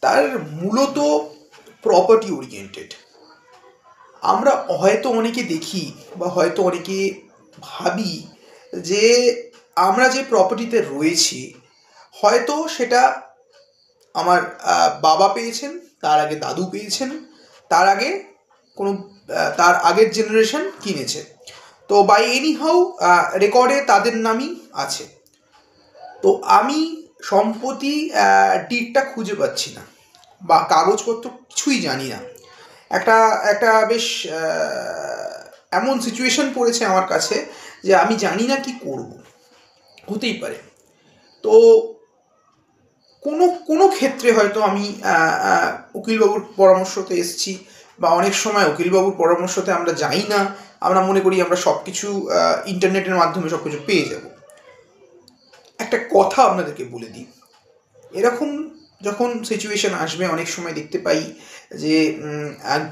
তার মূলত property oriented. আমরা হয়তো অনেকে দেখি বা হয়তো অনেকে ভাবি যে আমরা যে প্রপার্টিতে রয়েছি হয়তো সেটা আমার বাবা পেয়েছেন, তার আগে দাদু পেয়েছেন, তার আগে কোনো তার আগের জেনারেশন কিনেছে, তো বাই এনি হাউ রেকর্ডে তাদের নামই আছে। তো আমি সম্প্রতি ডিটটা খুঁজে পাচ্ছি না বা কাগজপত্র কিছুই জানি না। একটা বেশ এমন সিচুয়েশন পড়েছে আমার কাছে যে আমি জানি না কি করব। হতেই পারে তো কোনো ক্ষেত্রে হয়তো আমি উকিলবাবুর পরামর্শতে এসেছি, বা অনেক সময় উকিলবাবুর পরামর্শতে আমরা যাই না, আমরা মনে করি আমরা সব কিছু ইন্টারনেটের মাধ্যমে সব কিছু পেয়ে যাব। একটা কথা আপনাদেরকে বলে দিই, এরকম যখন সিচুয়েশন আসবে অনেক সময় দেখতে পাই যে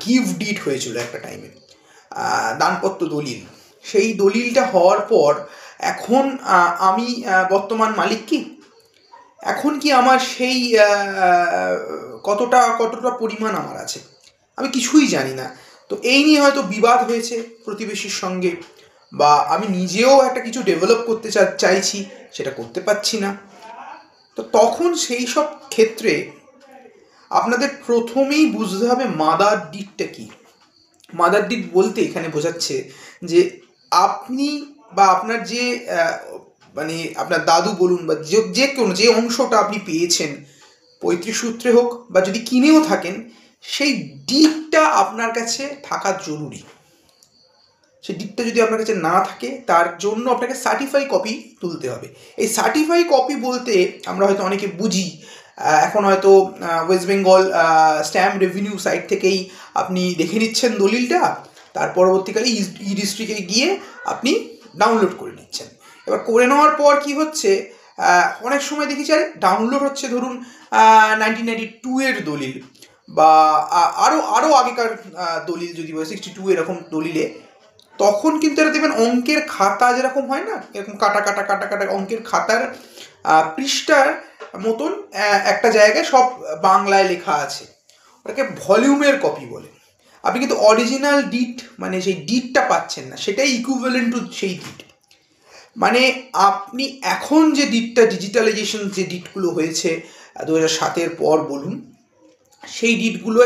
গিভ ডিড হয়েছিল একটা টাইমে, দানপত্র দলিল। সেই দলিলটা হওয়ার পর এখন আমি বর্তমান মালিক কি? এখন কি আমার সেই কতটা পরিমাণ আমার আছে আমি কিছুই জানি না। তো এই নিয়ে হয়তো বিবাদ হয়েছে প্রতিবেশীর সঙ্গে, বা আমি নিজেও একটা কিছু ডেভেলপ করতে চাইছি, সেটা করতে পারছি না। তো তখন সেই সব ক্ষেত্রে আপনাদের প্রথমেই বুঝতে হবে মাদার ডিডটা কি। মাদার ডিড বলতে এখানে বোঝাচ্ছে যে আপনি বা আপনার যে মানে আপনার দাদু বলুন বা যে কোনো যে অংশটা আপনি পেয়েছেন পৈতৃক সূত্রে হোক বা যদি কিনেও থাকেন, সেই ডিডটা আপনার কাছে থাকা জরুরি। সেই ডিডটা যদি আপনার কাছে না থাকে তার জন্য আপনাকে সার্টিফাই কপি তুলতে হবে। এই সার্টিফাই কপি বলতে আমরা হয়তো অনেকে বুঝি, এখন হয়তো West Bengal stamp revenue site থেকেই আপনি দেখে নিচ্ছেন দলিলটা, তার পরবর্তীকালে ই ডিস্ট্রিক্টে গিয়ে আপনি ডাউনলোড করে নিচ্ছেন। এবার করে নেওয়ার পর কি হচ্ছে, অনেক সময় দেখি যে ডাউনলোড হচ্ছে ধরুন 1992 এর দলিল বা আরও আগেকার দলিল, যদি 62 এরকম দলিলে, তখন কিন্তু এটা দেখবেন অঙ্কের খাতা যেরকম হয় না, এরকম কাটা কাটা কাটা কাটা অঙ্কের খাতার পৃষ্ঠার মতন একটা জায়গায় সব বাংলায় লেখা আছে, ওটাকে ভলিউমের কপি বলে। আপনি কিন্তু অরিজিনাল ডিট মানে সেই ডিটটা পাচ্ছেন না, সেটাই ইকুইভ্যালেন্ট টু সেই ডিট। মানে আপনি এখন যে ডিটটা ডিজিটালাইজেশন যে ডিটগুলো হয়েছে 2007-এর পর বলুন, সেই ডিটগুলো